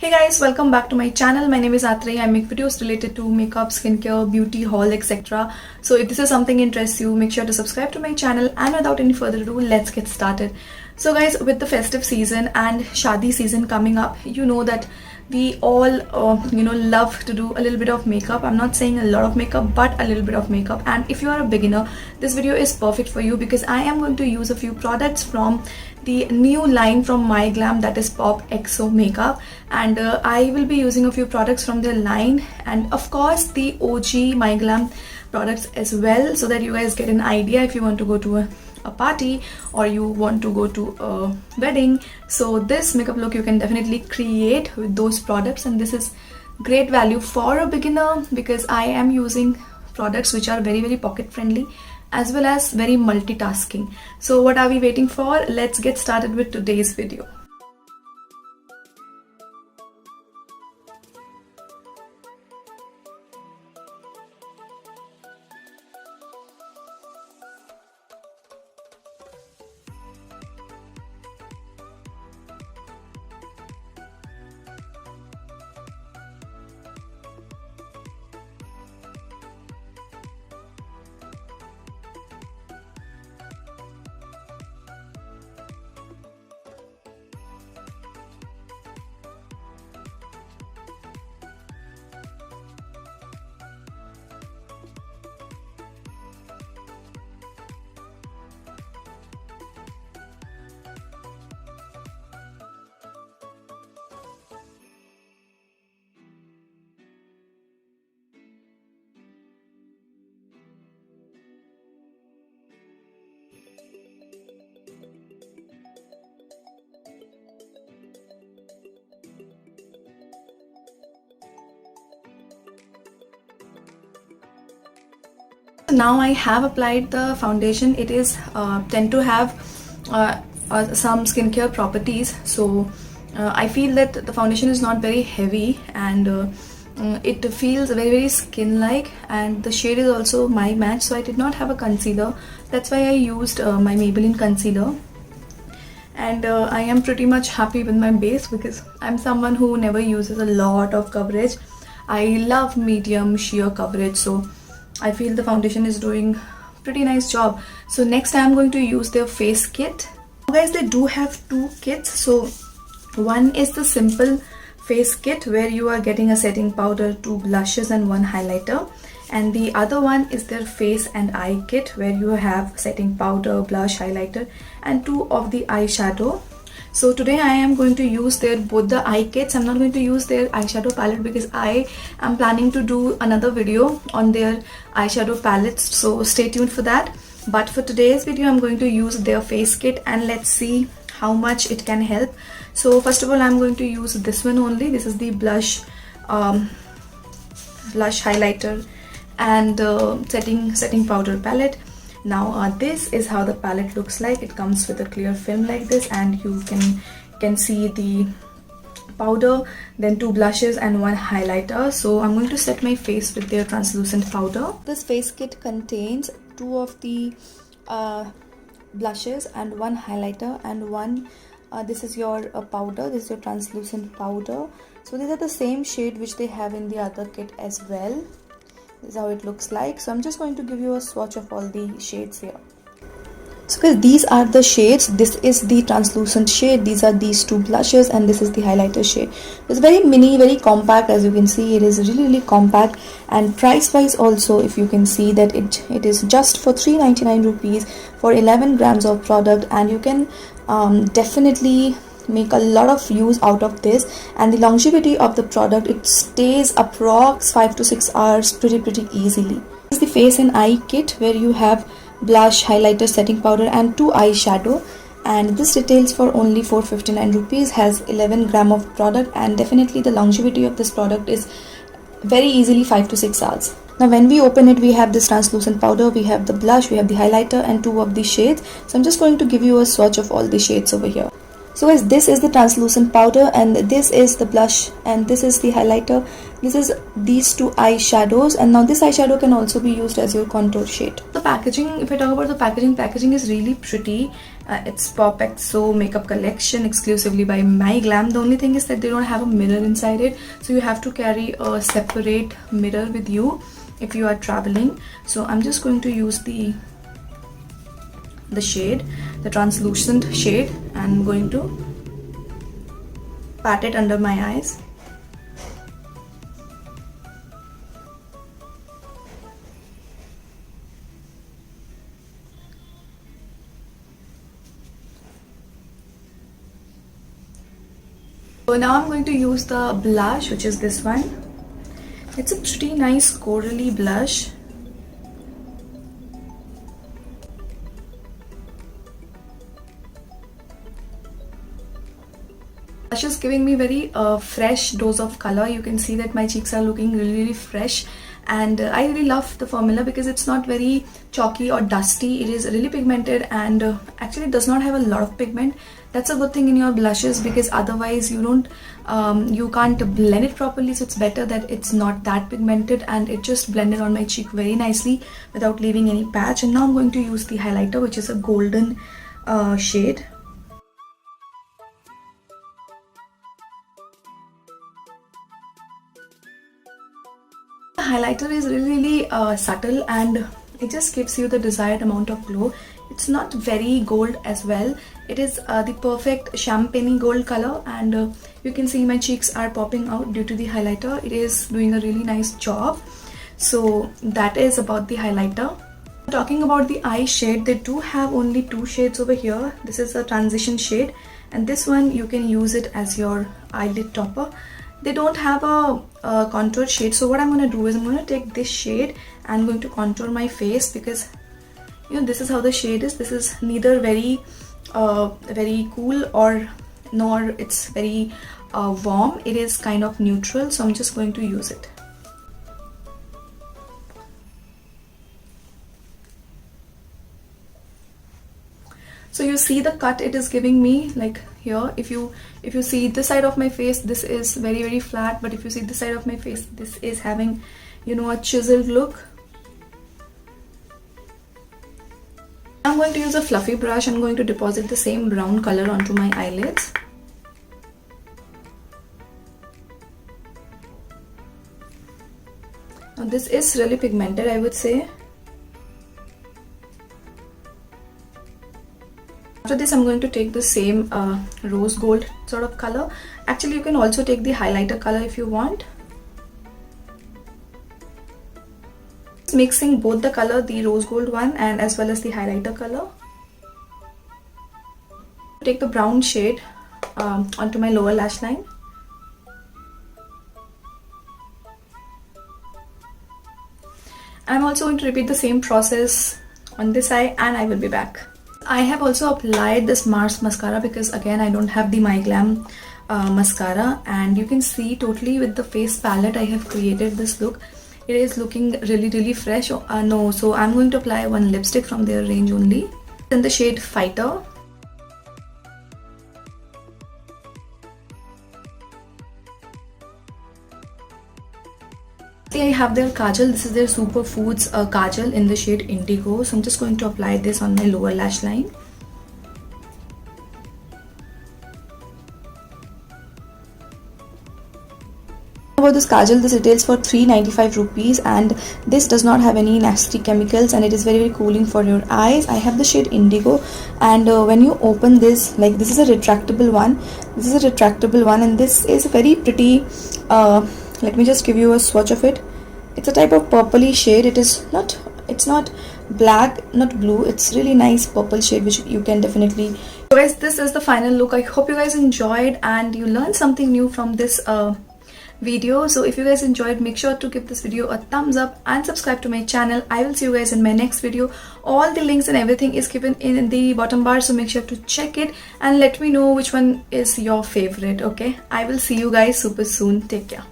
Hey guys, welcome back to my channel. My name is Atrey. I make videos related to makeup, skincare, beauty, haul, etc. So if this is something interests you, make sure to subscribe to my channel, and without any further ado, let's get started. So guys, with the festive season and Shadi season coming up, you know that we all love to do a little bit of makeup. I'm not saying a lot of makeup, but a little bit of makeup. And if you are a beginner, this video is perfect for you because I am going to use a few products from the new line from MyGlam, that is Pop XO Makeup, and I will be using a few products from their line, and of course the OG MyGlam products as well, so that you guys get an idea if you want to go to a party or you want to go to a wedding. So this makeup look you can definitely create with those products, and this is great value for a beginner because I am using products which are very pocket friendly as well as very multitasking. So what are we waiting for? Let's get started with today's video. Now I have applied the foundation. It is tend to have some skincare properties, so I feel that the foundation is not very heavy, and it feels very skin like, and the shade is also my match, so I did not have a concealer. That's why I used my Maybelline concealer, and I am pretty much happy with my base because I'm someone who never uses a lot of coverage. I love medium sheer coverage, so I feel the foundation is doing pretty nice job. So next I'm going to use their face kit. Guys, they do have two kits. So one is the simple face kit where you are getting a setting powder, 2 blushes and 1 highlighter, and the other one is their face and eye kit where you have setting powder, blush, highlighter and 2 of the eyeshadow. So today I am going to use both the eye kits. I'm not going to use their eyeshadow palette because I am planning to do another video on their eyeshadow palettes, so stay tuned for that. But for today's video I'm going to use their face kit, and let's see how much it can help. So first of all I'm going to use this one only. This is the blush highlighter and setting powder palette. Now this is how the palette looks like. It comes with a clear film like this, and you can see the powder, then 2 blushes and 1 highlighter. So I'm going to set my face with their translucent powder. This face kit contains 2 of the blushes and 1 highlighter and 1 this is your powder. This is your translucent powder. So these are the same shade which they have in the other kit as well. This is how it looks like. So I'm just going to give you a swatch of all the shades here. So guys, these are the shades. This is the translucent shade, these are these 2 blushes, and this is the highlighter shade. It's very mini, very compact. As you can see, it is really compact, and price wise also, if you can see that it is just for 399 rupees for 11 grams of product, and you can definitely make a lot of use out of this. And the longevity of the product, it stays approx 5 to 6 hours pretty easily. This is the face and eye kit where you have blush, highlighter, setting powder and 2 eyeshadow, and this retails for only 459 rupees, has 11 gram of product, and definitely the longevity of this product is very easily 5 to 6 hours. Now when we open it, we have this translucent powder, we have the blush, we have the highlighter and 2 of the shades. So I'm just going to give you a swatch of all the shades over here. So guys, this is the translucent powder, and this is the blush, and this is the highlighter. This is these two eyeshadows, and now this eyeshadow can also be used as your contour shade. The packaging, if I talk about the packaging is really pretty. It's Pop XO makeup collection exclusively by MyGlam. The only thing is that they don't have a mirror inside it, so you have to carry a separate mirror with you if you are traveling. So I'm just going to use the shade, the translucent shade, and I'm going to pat it under my eyes. So now I'm going to use the blush, which is this one. It's a pretty nice corally blush. Blush is giving me very fresh dose of color. You can see that my cheeks are looking really fresh, and I really love the formula because it's not very chalky or dusty. It is really pigmented, and actually does not have a lot of pigment. That's a good thing in your blushes, because otherwise you can't blend it properly. So it's better that it's not that pigmented, and it just blended on my cheek very nicely without leaving any patch. And now I'm going to use the highlighter, which is a golden shade. The highlighter is really subtle, and it just gives you the desired amount of glow. It's not very gold as well. It is the perfect champagne gold color, and you can see my cheeks are popping out due to the highlighter. It is doing a really nice job. So that is about the highlighter. Talking about the eye shade, they do have only two shades over here. This is a transition shade, and this one you can use it as your eyelid topper. They don't have a contour shade, so what I'm going to do is I'm going to take this shade and I'm going to contour my face, because this is how the shade is. This is neither very cool nor it's very warm. It is kind of neutral, so I'm just going to use it. So you see the cut it is giving me, like here. If you see this side of my face, this is very flat, but if you see this side of my face, this is having a chiseled look. I'm going to use a fluffy brush. I'm going to deposit the same brown color onto my eyelids. Now this is really pigmented, I would say. After this, I'm going to take the same rose gold sort of color. Actually, you can also take the highlighter color if you want. Mixing both the color, the rose gold one and as well as the highlighter color. Take the brown shade onto my lower lash line. I'm also going to repeat the same process on this eye, and I will be back. I have also applied this Mars mascara because again I don't have the MyGlam mascara, and you can see totally with the face palette I have created this look. It is looking really fresh. So I'm going to apply one lipstick from their range only, in the shade Fighter. I have their kajal. This is their Superfoods kajal in the shade Indigo. So I'm just going to apply this on my lower lash line. About this kajal, this retails for 395 rupees, and this does not have any nasty chemicals, and it is very cooling for your eyes. I have the shade Indigo, and when you open this, like, this is a retractable one. This is a retractable one, and this is very pretty. Let me just give you a swatch of it. It's a type of purpley shade. It's not black, not blue. It's really nice purple shade, which you can definitely. So guys, this is the final look. I hope you guys enjoyed and you learned something new from this video. So if you guys enjoyed, make sure to give this video a thumbs up and subscribe to my channel. I will see you guys in my next video. All the links and everything is given in the bottom bar, so make sure to check it and let me know which one is your favorite. Okay, I will see you guys super soon. Take care.